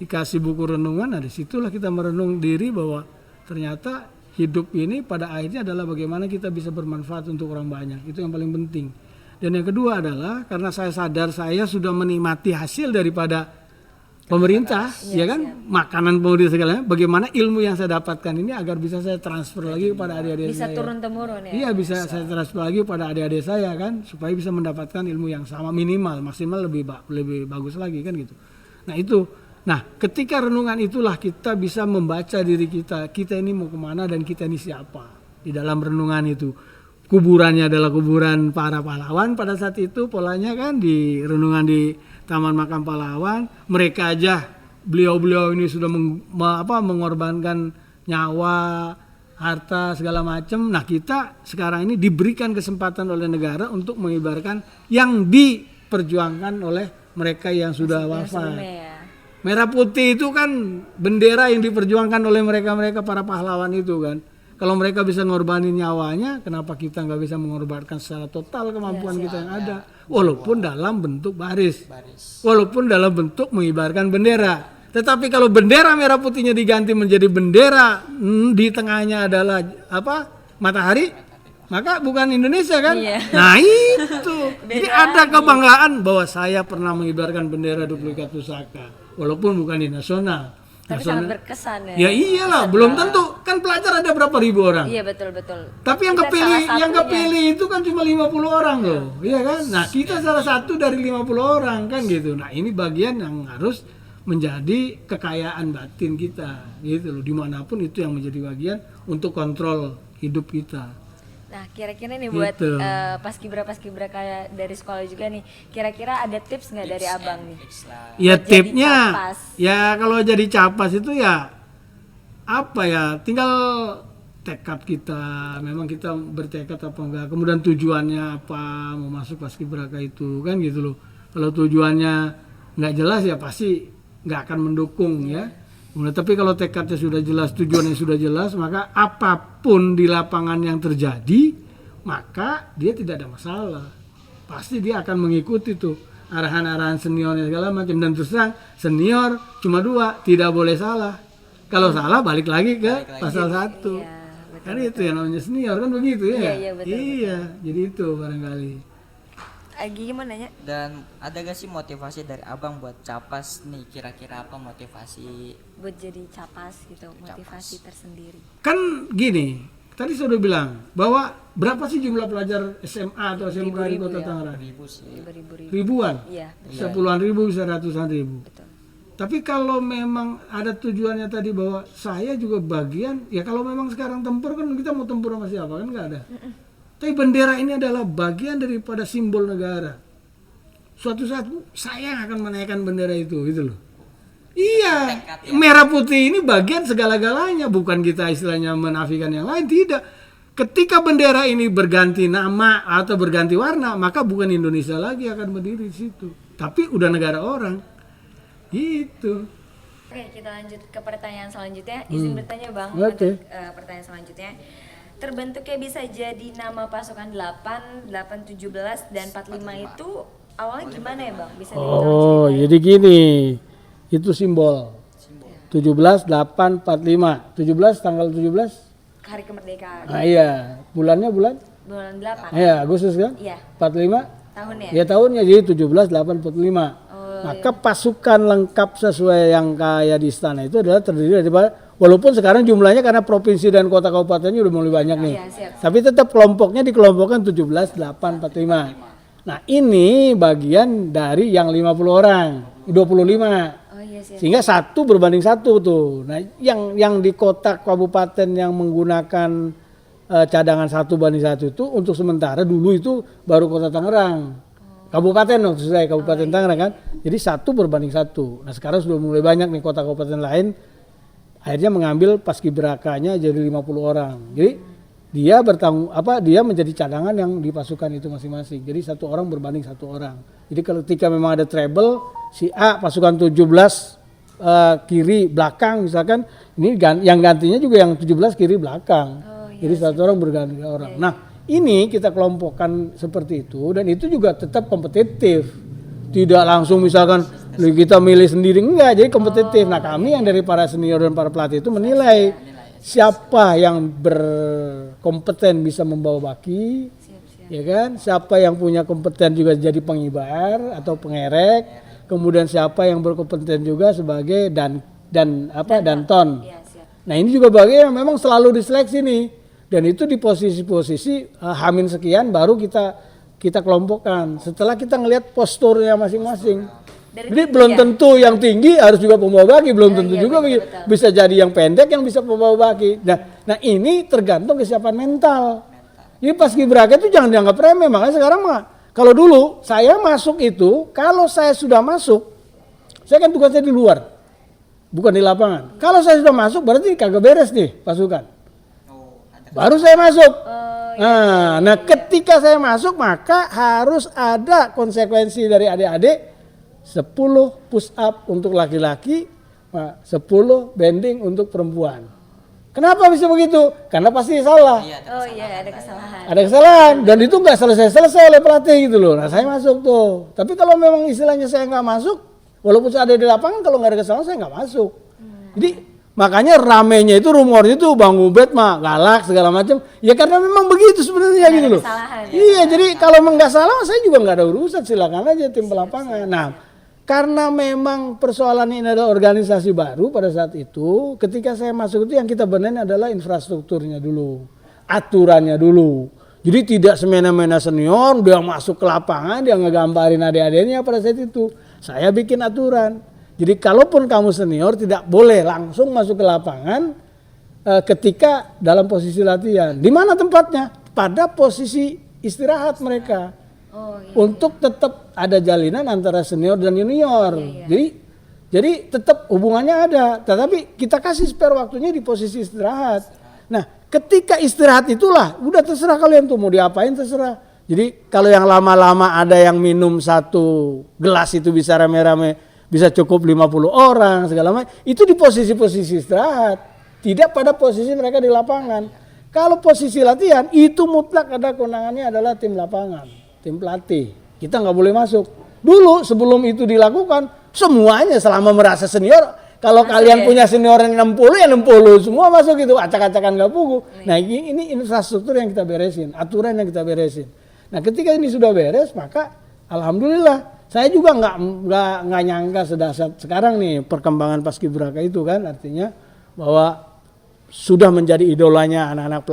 Speaker 2: dikasih buku renungan. Nah disitulah kita merenung diri bahwa ternyata hidup ini pada akhirnya adalah bagaimana kita bisa bermanfaat untuk orang banyak. Itu yang paling penting. Dan yang kedua adalah karena saya sadar saya sudah menikmati hasil daripada pemerintah, ya kan, makanan pemerintah segalanya. Bagaimana ilmu yang saya dapatkan ini agar bisa saya transfer lagi kepada adik-adik
Speaker 1: Bisa
Speaker 2: saya.
Speaker 1: turun temurun ya.
Speaker 2: Iya, bisa saya transfer lagi kepada adik-adik saya kan, supaya bisa mendapatkan ilmu yang sama, minimal, maksimal lebih bagus lagi kan gitu. Nah itu. Nah, ketika renungan itulah kita bisa membaca diri kita ini mau kemana dan kita ini siapa. Di dalam renungan itu, kuburannya adalah kuburan para pahlawan pada saat itu, polanya kan di renungan di Taman Makam Pahlawan. Mereka aja, beliau-beliau ini sudah mengorbankan nyawa, harta, segala macam. Nah, kita sekarang ini diberikan kesempatan oleh negara untuk mengibarkan yang diperjuangkan oleh mereka yang sudah wafat.
Speaker 1: Ya.
Speaker 2: Merah putih itu kan bendera yang diperjuangkan oleh mereka-mereka para pahlawan itu kan. Kalau mereka bisa ngorbanin nyawanya, kenapa kita nggak bisa mengorbankan secara total kemampuan kita yang ada? Walaupun dalam bentuk baris. Walaupun dalam bentuk mengibarkan bendera. Tetapi kalau bendera merah putihnya diganti menjadi bendera di tengahnya adalah matahari, maka bukan Indonesia kan?
Speaker 1: Iya.
Speaker 2: Nah itu. Jadi ada kebanggaan bahwa saya pernah mengibarkan bendera duplikat pusaka. Walaupun bukan di nasional.
Speaker 1: Tapi sangat berkesan ya.
Speaker 2: Ya iyalah, belum tentu. Kan pelajar ada berapa ribu orang.
Speaker 1: Iya betul.
Speaker 2: Tapi yang
Speaker 1: Kita
Speaker 2: kepilih
Speaker 1: salah satunya.
Speaker 2: itu kan cuma 50 orang loh. Iya kan? Nah, kita salah satu dari 50 orang kan gitu. Nah, ini bagian yang harus menjadi kekayaan batin kita gitu loh. Dimanapun itu yang menjadi bagian untuk kontrol hidup kita.
Speaker 1: Nah, kira-kira nih buat
Speaker 2: Gitu.
Speaker 1: paskibra kayak dari sekolah juga nih, kira-kira ada tips nggak dari Abang nih?
Speaker 2: Ya
Speaker 1: Buat jadi
Speaker 2: tipnya,
Speaker 1: capas.
Speaker 2: ya kalau jadi capas itu ya tinggal tekad kita, memang kita bertekad apa enggak, kemudian tujuannya apa, mau masuk paskibraka itu kan gitu loh. Kalau tujuannya nggak jelas ya pasti nggak akan mendukung ya. Nah, tapi kalau tekadnya sudah jelas, tujuannya sudah jelas, maka apapun di lapangan yang terjadi, maka dia tidak ada masalah. Pasti dia akan mengikuti tuh arahan-arahan seniornya segala macam. Dan terus terang senior cuma 2, tidak boleh salah. Kalau salah balik lagi ke pasal 1.
Speaker 1: Iya, betul,
Speaker 2: Kan itu yang namanya senior kan begitu ya.
Speaker 1: Iya, betul,
Speaker 2: Iya, jadi itu barangkali.
Speaker 1: Agi gimana nanya?
Speaker 3: Dan ada gak sih motivasi dari abang buat capas nih, kira-kira apa motivasi?
Speaker 1: Buat jadi capas gitu, motivasi tersendiri.
Speaker 2: Kan gini, tadi saya udah bilang bahwa berapa sih jumlah pelajar SMA atau SMK di Kota Tangerang?
Speaker 3: Ribu sih.
Speaker 1: Ribu-ribu.
Speaker 2: Ribuan,
Speaker 1: Iya,
Speaker 2: sepuluhan ribu bisa ratusan ribu.
Speaker 1: betul.
Speaker 2: Tapi kalau memang ada tujuannya tadi bahwa saya juga bagian, ya kalau memang sekarang tempur kan kita mau tempur sama siapa kan nggak ada. Tapi bendera ini adalah bagian daripada simbol negara. Suatu saat saya akan menaikkan bendera itu, gitu loh. Iya, merah putih ini bagian segala-galanya, bukan kita istilahnya menafikan yang lain, tidak. Ketika bendera ini berganti nama atau berganti warna, maka bukan Indonesia lagi akan berdiri di situ, tapi udah negara orang. Gitu.
Speaker 1: Oke, kita lanjut ke pertanyaan selanjutnya. Izin bertanya Bang,
Speaker 2: Oke.
Speaker 1: untuk pertanyaan selanjutnya. Terbentuknya bisa jadi nama pasukan 8, 8, 17, dan 45 itu awalnya gimana ya Bang? Bisa
Speaker 2: Oh, jadi gini, itu simbol. 17, 8, 45. 17 tanggal 17?
Speaker 1: hari kemerdekaan,
Speaker 2: Nah iya, bulannya bulan?
Speaker 1: bulan 8.
Speaker 2: Iya, Agustus kan?
Speaker 1: Iya,
Speaker 2: 45?
Speaker 1: tahunnya.
Speaker 2: Ya tahunnya jadi 17, 8, 45. Maka pasukan lengkap sesuai yang kayak di istana itu adalah terdiri dari, walaupun sekarang jumlahnya karena provinsi dan kota kabupatennya udah mulai banyak nih.
Speaker 1: Iya, siap.
Speaker 2: Tapi tetap kelompoknya dikelompokkan 17, 8, 45. Nah ini bagian dari yang 50 orang, 25.
Speaker 1: Oh iya siap.
Speaker 2: Sehingga 1 berbanding 1 tuh. Nah yang di kota kabupaten yang menggunakan cadangan 1 banding 1 itu untuk sementara dulu itu baru kota Tangerang. Kabupaten maksud saya, Kabupaten Tangerang kan. Jadi 1 berbanding 1. Nah sekarang sudah mulai banyak nih kota kabupaten lain akhirnya mengambil paskibrakanya jadi 50 orang. Jadi dia dia menjadi cadangan yang di pasukan itu masing-masing. Jadi 1 orang berbanding 1 orang. Jadi ketika memang ada treble, si A pasukan 17 kiri belakang misalkan, ini yang gantinya juga yang 17 kiri belakang. Jadi 1 orang berganti orang. Nah ini kita kelompokkan seperti itu dan itu juga tetap kompetitif. Tidak langsung misalkan kita milih sendiri, enggak, jadi kompetitif. Nah kami yang dari para senior dan para pelatih itu menilai siapa yang berkompeten bisa membawa baki, ya kan? Siapa yang punya kompeten juga jadi pengibar atau pengerek, kemudian siapa yang berkompeten juga sebagai danton.
Speaker 1: Iya, siap.
Speaker 2: Nah ini juga bagian yang memang selalu diseleksi nih. Dan itu di posisi-posisi hamin sekian baru kita kelompokkan. Setelah kita ngelihat posturnya masing-masing. Jadi belum tentu yang tinggi harus juga pembawa baki, belum tentu juga
Speaker 1: betul.
Speaker 2: bisa jadi yang pendek yang bisa pembawa baki. Nah ini tergantung kesiapan mental. Jadi paskibraka itu jangan dianggap remeh. Makanya sekarang kalau dulu saya masuk itu, kalau saya sudah masuk, saya kan tugasnya di luar, bukan di lapangan. Kalau saya sudah masuk berarti kagak beres nih pasukan. Baru saya masuk. Nah, ketika saya masuk maka harus ada konsekuensi dari adik-adik. 10 push up untuk laki-laki, 10 bending untuk perempuan. Kenapa bisa begitu? Karena pasti salah.
Speaker 1: Oh iya, ada kesalahan.
Speaker 2: Ada kesalahan dan itu nggak selesai oleh pelatih gitu loh. Nah saya masuk tuh. Tapi kalau memang istilahnya saya nggak masuk, walaupun saya ada di lapangan, kalau nggak ada kesalahan saya nggak masuk. Jadi makanya ramenya itu rumornya itu Bang Ubed mah galak segala macam. Ya karena memang begitu sebenarnya gitu loh. Iya, jadi kalau nggak salah saya juga nggak ada urusan, silakan aja tim pelapangan. Nah, karena memang persoalan ini adalah organisasi baru pada saat itu, ketika saya masuk itu yang kita benerin adalah infrastrukturnya dulu, aturannya dulu. Jadi tidak semena-mena senior dia masuk ke lapangan dia ngegambarin adik-adiknya pada saat itu. Saya bikin aturan. Jadi kalaupun kamu senior tidak boleh langsung masuk ke lapangan ketika dalam posisi latihan. Di mana tempatnya? Pada posisi istirahat mereka. Untuk tetap ada jalinan antara senior dan junior. Jadi tetap hubungannya ada. Tetapi kita kasih spare waktunya di posisi istirahat. Nah ketika istirahat itulah udah terserah kalian tuh mau diapain terserah. Jadi kalau yang lama-lama ada yang minum 1 gelas itu bisa rame-rame, bisa cukup 50 orang segala macam, itu di posisi-posisi istirahat, tidak pada posisi mereka di lapangan. Kalau posisi latihan itu mutlak ada kewenangannya adalah tim lapangan, tim pelatih. Kita nggak boleh masuk. Dulu sebelum itu dilakukan semuanya selama merasa senior, kalau masuk kalian punya senior yang 60 ya 60 semua masuk gitu, acak-acakan nggak pugu. Nah ini infrastruktur yang kita beresin, aturan yang kita beresin. Nah ketika ini sudah beres maka alhamdulillah saya juga nggak nyangka sedahsyat sekarang nih perkembangan paskibraka itu kan, artinya bahwa sudah menjadi idolanya anak-anak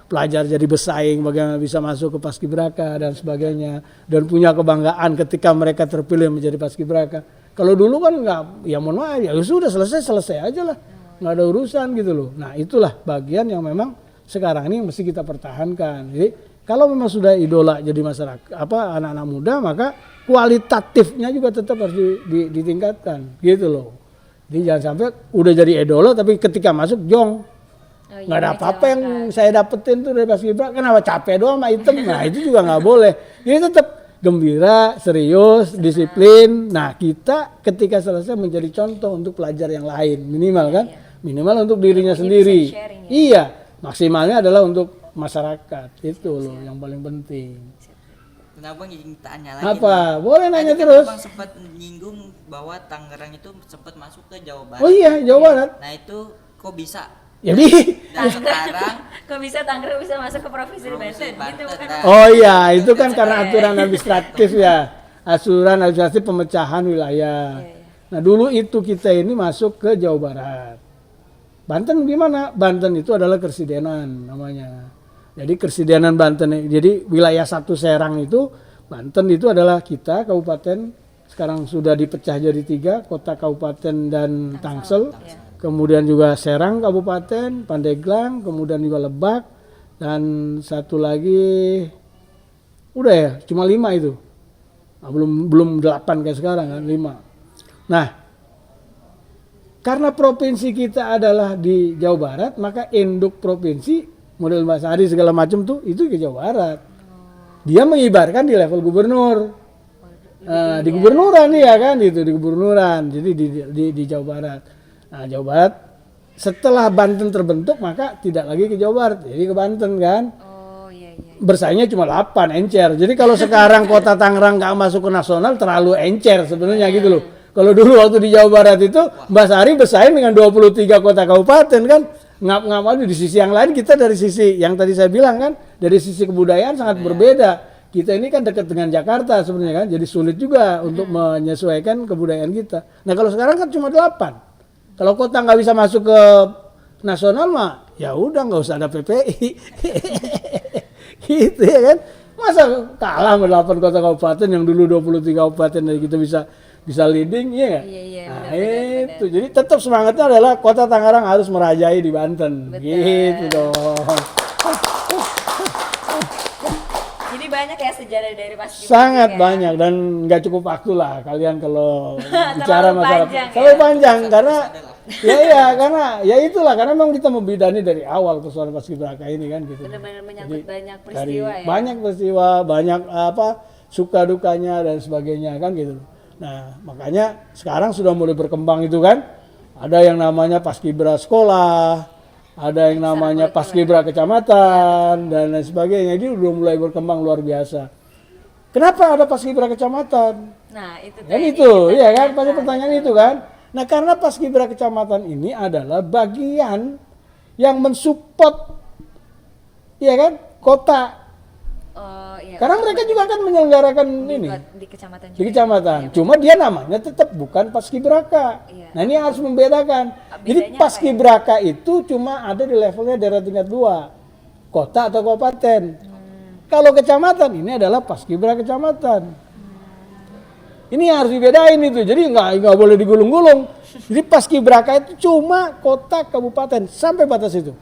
Speaker 2: pelajar jadi bersaing bagaimana bisa masuk ke paskibraka dan sebagainya, dan punya kebanggaan ketika mereka terpilih menjadi paskibraka. Kalau dulu kan nggak, ya mohon maaf ya sudah selesai aja lah, nggak ada urusan gitu loh. Nah itulah bagian yang memang sekarang ini mesti kita pertahankan. Jadi kalau memang sudah idola jadi masyarakat anak-anak muda, maka kualitatifnya juga tetap harus ditingkatkan gitu loh. Jadi jangan sampai udah jadi idola tapi ketika masuk jong. Nggak ada apa-apa yang saya dapetin tuh dari paskibraka, kenapa capek doang sama item. Nah itu juga nggak boleh. Jadi tetap gembira, serius, disiplin. Nah kita ketika selesai menjadi contoh untuk pelajar yang lain minimal kan, minimal untuk dirinya sendiri. Iya, maksimalnya adalah untuk masyarakat, itu loh yang paling penting.
Speaker 3: Kenapa ingin tanya lagi?
Speaker 2: Apa? Boleh nanya
Speaker 3: kan
Speaker 2: terus.
Speaker 3: Abang sempat menyinggung bahwa Tangerang itu sempat masuk ke Jawa Barat.
Speaker 2: Oh iya, Jawa Barat.
Speaker 3: Nah itu kok bisa?
Speaker 2: Jadi
Speaker 3: dan sekarang
Speaker 1: kok bisa Tangerang bisa masuk ke provinsi Banten gitu kan?
Speaker 2: Oh iya, itu kan karena aturan administratif ya. Aturan administratif pemecahan wilayah. Nah, dulu itu kita ini masuk ke Jawa Barat. Banten gimana? Banten itu adalah Kersidenan namanya. Jadi Kersidenan Banten, jadi wilayah 1 Serang itu, Banten itu adalah kita kabupaten, sekarang sudah dipecah jadi 3, kota kabupaten dan Tangsel. Kemudian juga Serang kabupaten, Pandeglang, kemudian juga Lebak, dan satu lagi udah ya, cuma 5 itu. Nah, belum 8 kayak sekarang kan, 5. Nah, karena provinsi kita adalah di Jawa Barat, maka induk provinsi model Mbak Sari segala macam tuh itu ke Jawa Barat. Dia mengibarkan di level gubernur. Di gubernuran ya kan itu, di gubernuran. Jadi di Jawa Barat. Nah, Jawa Barat setelah Banten terbentuk maka tidak lagi ke Jawa Barat, jadi ke Banten kan.
Speaker 1: Oh iya.
Speaker 2: Bersaingnya cuma 8, encer. Jadi kalau sekarang kota Tangerang nggak masuk ke nasional terlalu encer sebenarnya gitu loh. Kalau dulu waktu di Jawa Barat itu Mbak Sari bersaing dengan 23 kota kabupaten kan. Ngap-ngap di sisi yang lain kita dari sisi yang tadi saya bilang kan, dari sisi kebudayaan sangat berbeda. Kita ini kan dekat dengan Jakarta sebenarnya kan, jadi sulit juga untuk menyesuaikan kebudayaan kita. Nah kalau sekarang kan cuma 8. Kalau kota nggak bisa masuk ke nasional mah ya udah nggak usah ada PPI. Gitu ya kan. Masa kalah sama 8 kota kabupaten yang dulu 23 kabupaten dari kita bisa leading ya kan?
Speaker 1: Iya,
Speaker 2: nah itu jadi tetap semangatnya adalah kota Tangerang harus merajai di Banten. Betul. Gitu dong.
Speaker 1: Jadi banyak ya sejarah dari paskibraka.
Speaker 2: Sangat banyak dan nggak cukup waktu lah kalian kalau bicara masalah
Speaker 1: terlalu
Speaker 2: panjang karena karena ya itulah karena memang kita membidani dari awal persoalan paskibraka ini kan gitu.
Speaker 1: Benar-benar menyangkut banyak peristiwa ya.
Speaker 2: Banyak peristiwa, banyak suka dukanya dan sebagainya kan gitu. Nah, makanya sekarang sudah mulai berkembang itu kan. Ada yang namanya paskibra sekolah, ada yang namanya paskibra kecamatan dan lain sebagainya. Ini udah mulai berkembang luar biasa. Kenapa ada paskibra kecamatan?
Speaker 1: Nah, itu
Speaker 2: kan itu, iya kan? Pasti pertanyaan itu kan. Nah, karena paskibra kecamatan ini adalah bagian yang mensupport iya kan? Kota. Karena mereka juga akan menyelenggarakan ini
Speaker 1: di kecamatan.
Speaker 2: Di kecamatan. Cuma dia namanya tetap bukan paskibraka. Nah, ini harus membedakan. Jadi paskibraka itu cuma ada di levelnya daerah tingkat 2. Kota atau kabupaten. Kalau kecamatan ini adalah paskibra kecamatan. Ini harus dibedain itu. Jadi nggak boleh digulung-gulung. Jadi paskibraka itu cuma kota kabupaten sampai batas itu.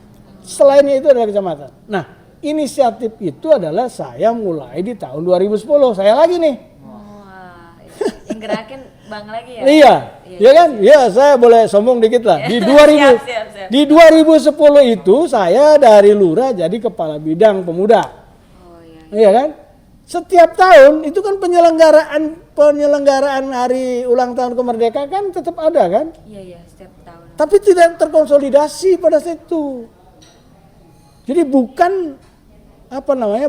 Speaker 2: Selainnya itu adalah kecamatan. Nah, inisiatif itu adalah saya mulai di tahun 2010. Saya lagi nih.
Speaker 1: Wah, yang gerakin Bang lagi ya?
Speaker 2: Iya, iya kan? Iya, saya boleh sombong dikit lah. Di 2000,
Speaker 1: siap.
Speaker 2: Di 2010 itu saya dari lurah jadi kepala bidang pemuda.
Speaker 1: Oh iya.
Speaker 2: Iya kan? Setiap tahun itu kan penyelenggaraan hari ulang tahun kemerdekaan kan tetap ada kan?
Speaker 1: Iya, setiap tahun.
Speaker 2: Tapi tidak terkonsolidasi pada saat itu. Jadi bukan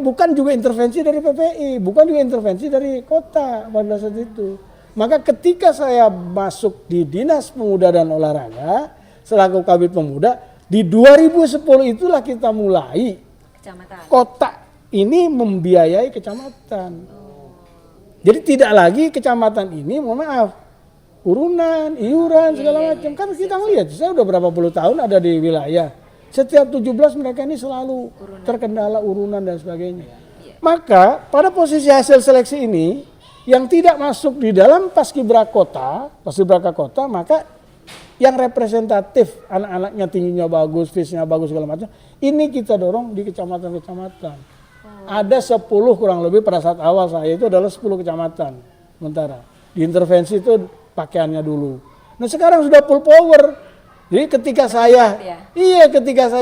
Speaker 2: bukan juga intervensi dari PPI, bukan juga intervensi dari kota pada saat itu. Maka ketika saya masuk di Dinas Pemuda dan Olahraga selaku Kabid Pemuda, di 2010 itulah kita mulai
Speaker 1: Kecamatan.
Speaker 2: kota ini membiayai kecamatan. Jadi tidak lagi kecamatan ini, mohon maaf, urunan, iuran segala macam. Kan kita melihat, saya udah berapa puluh tahun ada di wilayah. Setiap 17 mereka ini selalu terkendala urunan dan sebagainya. Maka pada posisi hasil seleksi ini yang tidak masuk di dalam Paskibraka kota, maka yang representatif anak-anaknya tingginya bagus, fisiknya bagus segala macam, ini kita dorong di kecamatan-kecamatan. Ada 10 kurang lebih pada saat awal saya itu adalah 10 kecamatan sementara. Diintervensi itu pakaiannya dulu. Nah sekarang sudah full power. Jadi ketika saya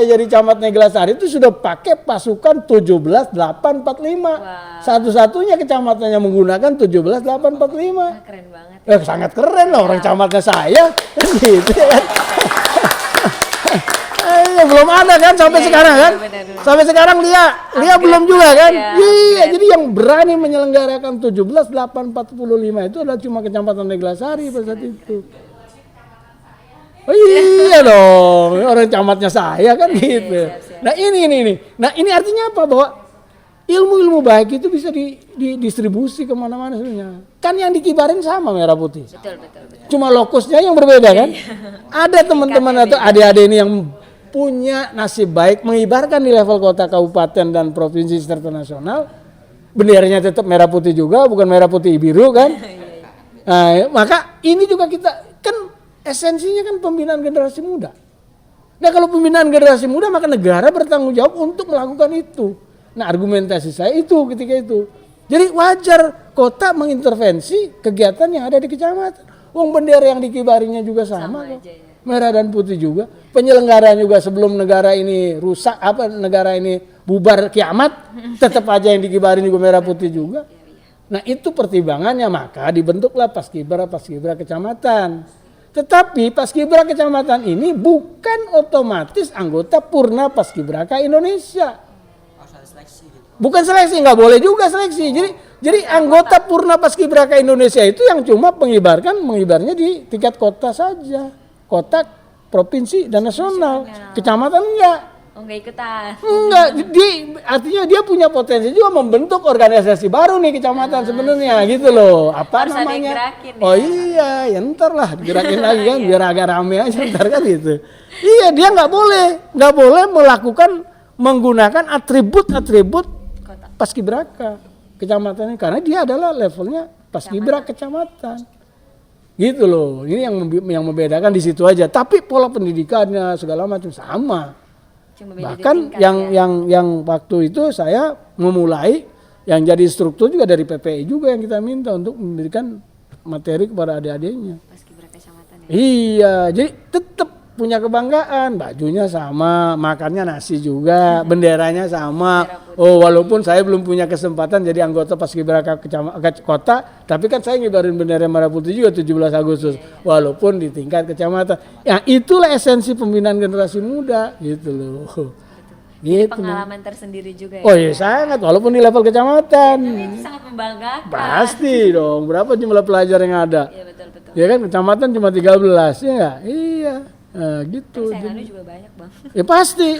Speaker 2: jadi camat Neglasari itu sudah pakai pasukan 17845. Satu-satunya kecamatannya menggunakan 17845.
Speaker 1: Keren banget.
Speaker 2: Sangat keren lah orang camatnya saya. Gitu kan. Belum ada kan sampai sekarang kan?
Speaker 1: Benar.
Speaker 2: Sampai sekarang Lia belum juga kan? Iya, jadi yang berani menyelenggarakan 17845 itu adalah cuma kecamatan Neglasari pada saat itu. Oh iya dong, orang camatnya saya kan gitu.
Speaker 1: Siap.
Speaker 2: Nah ini. Nah ini artinya apa? Bahwa ilmu-ilmu baik itu bisa didistribusi kemana-mana sebenarnya. Kan yang dikibarin sama merah putih.
Speaker 1: Betul.
Speaker 2: Cuma lokusnya yang berbeda kan? Ada teman-teman atau adik-adik ini yang punya nasib baik mengibarkan di level kota, kabupaten, dan provinsi serta nasional. Benderanya tetap merah putih juga, bukan merah putih biru kan? Nah, maka ini juga kita kan esensinya kan pembinaan generasi muda. Nah kalau pembinaan generasi muda maka negara bertanggung jawab untuk melakukan itu. Nah argumentasi saya itu ketika itu. Jadi wajar kota mengintervensi kegiatan yang ada di kecamatan. Wong bendera yang dikibarinya juga sama kok. Merah dan putih juga. Penyelenggaraan juga sebelum negara ini rusak, negara ini bubar kiamat, tetap aja yang dikibarin juga merah putih juga. Nah itu pertimbangannya, maka dibentuklah Paskibra kecamatan. Tetapi Paskibra kecamatan ini bukan otomatis anggota Purna Paskibraka Indonesia. Bukan seleksi, nggak boleh juga seleksi. Jadi anggota Purna Paskibraka Indonesia itu yang cuma mengibarnya di tingkat kota saja. Kota, provinsi, dan nasional. Kecamatan enggak.
Speaker 1: Oh nggak ikutan.
Speaker 2: Enggak, artinya dia punya potensi juga membentuk organisasi baru nih kecamatan sebenarnya gitu loh. Apa
Speaker 1: harus
Speaker 2: namanya?
Speaker 1: Oh
Speaker 2: iya, ya ntar lah digerakin lagi kan biar agak rame aja ntar kan gitu. Iya, dia nggak boleh menggunakan atribut Paskibraka kecamatan ini karena dia adalah levelnya Paskibra kecamatan. Gitu loh. Ini yang membedakan di situ aja. Tapi pola pendidikannya segala macam sama. Bahkan yang waktu itu saya memulai yang jadi struktur juga dari PPI juga yang kita minta untuk memberikan materi kepada adik-adiknya.
Speaker 1: Paskibra kecamatan ya.
Speaker 2: Iya, jadi tetap punya kebanggaan, bajunya sama, makannya nasi juga, benderanya sama. Oh, walaupun saya belum punya kesempatan jadi anggota Paskibraka kota, tapi kan saya ngibarin bendera merah putih juga 17 Agustus, walaupun di tingkat kecamatan. Ya, itulah esensi pembinaan generasi muda, gitu loh. Gitu.
Speaker 1: Pengalaman tersendiri juga ya.
Speaker 2: Oh iya sangat, walaupun di level kecamatan.
Speaker 1: Itu sangat membanggakan.
Speaker 2: Pasti dong, berapa jumlah pelajar yang ada?
Speaker 1: Iya betul.
Speaker 2: Ya kan kecamatan cuma 13, ya enggak? Iya. Nah, gitu.
Speaker 1: Saingannya juga banyak bang.
Speaker 2: Ya pasti.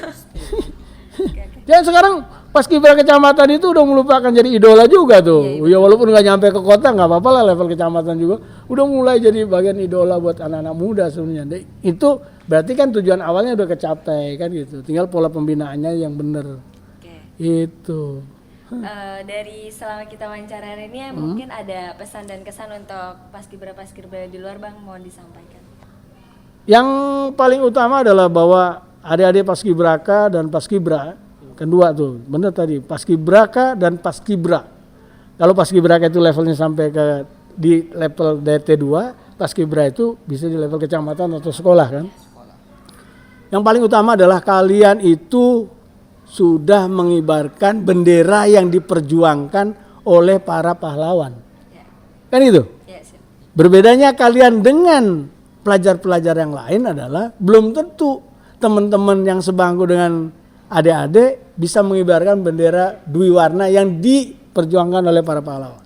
Speaker 2: Dan sekarang Paskibra kecamatan itu udah melupakan jadi idola juga tuh. Ya walaupun nggak nyampe ke kota nggak apa-apa lah, level kecamatan juga udah mulai jadi bagian idola buat anak-anak muda sebenarnya. Itu berarti kan tujuan awalnya udah kecapai kan gitu. Tinggal pola pembinaannya yang benar. Itu.
Speaker 1: Dari selama kita wawancara hari ini mungkin ada pesan dan kesan untuk Paskibra di luar bang mau disampaikan.
Speaker 2: Yang paling utama adalah bahwa adik-adik Paskibraka dan Paskibra, kedua tuh, benar tadi, Paskibraka dan Paskibra. Kalau Paskibraka itu levelnya sampai di level DT2, Paskibra itu bisa di level kecamatan atau sekolah kan. Yang paling utama adalah kalian itu sudah mengibarkan bendera yang diperjuangkan oleh para pahlawan.
Speaker 1: Ya.
Speaker 2: Kan itu?
Speaker 1: Ya, siap.
Speaker 2: Berbedanya kalian dengan pelajar-pelajar yang lain adalah belum tentu teman-teman yang sebangku dengan adik-adik bisa mengibarkan bendera dwi warna yang diperjuangkan oleh para pahlawan.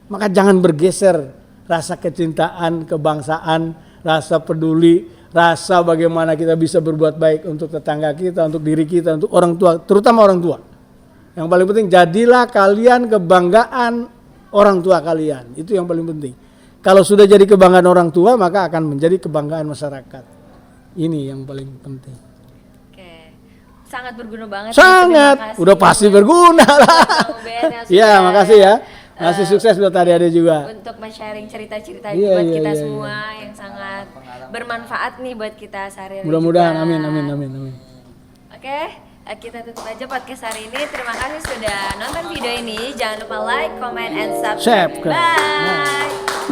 Speaker 2: Maka jangan bergeser rasa kecintaan, kebangsaan, rasa peduli, rasa bagaimana kita bisa berbuat baik untuk tetangga kita, untuk diri kita, untuk orang tua, terutama orang tua. Yang paling penting, jadilah kalian kebanggaan orang tua kalian. Itu yang paling penting. Kalau sudah jadi kebanggaan orang tua, maka akan menjadi kebanggaan masyarakat. Ini yang paling penting.
Speaker 1: Oke. Sangat berguna banget.
Speaker 2: Sangat, udah pasti berguna lah. Iya, makasih ya. Masih sukses buat adik-adik juga.
Speaker 1: Untuk men-sharing cerita-cerita
Speaker 2: Iya,
Speaker 1: buat
Speaker 2: iya,
Speaker 1: kita
Speaker 2: iya,
Speaker 1: semua yang sangat bermanfaat nih buat kita sehari-hari.
Speaker 2: Mudah-mudahan,
Speaker 1: juga.
Speaker 2: amin.
Speaker 1: Oke, kita tutup aja podcast hari ini. Terima kasih sudah nonton video ini. Jangan lupa like, comment, and subscribe.
Speaker 2: Subscribe.
Speaker 1: Bye.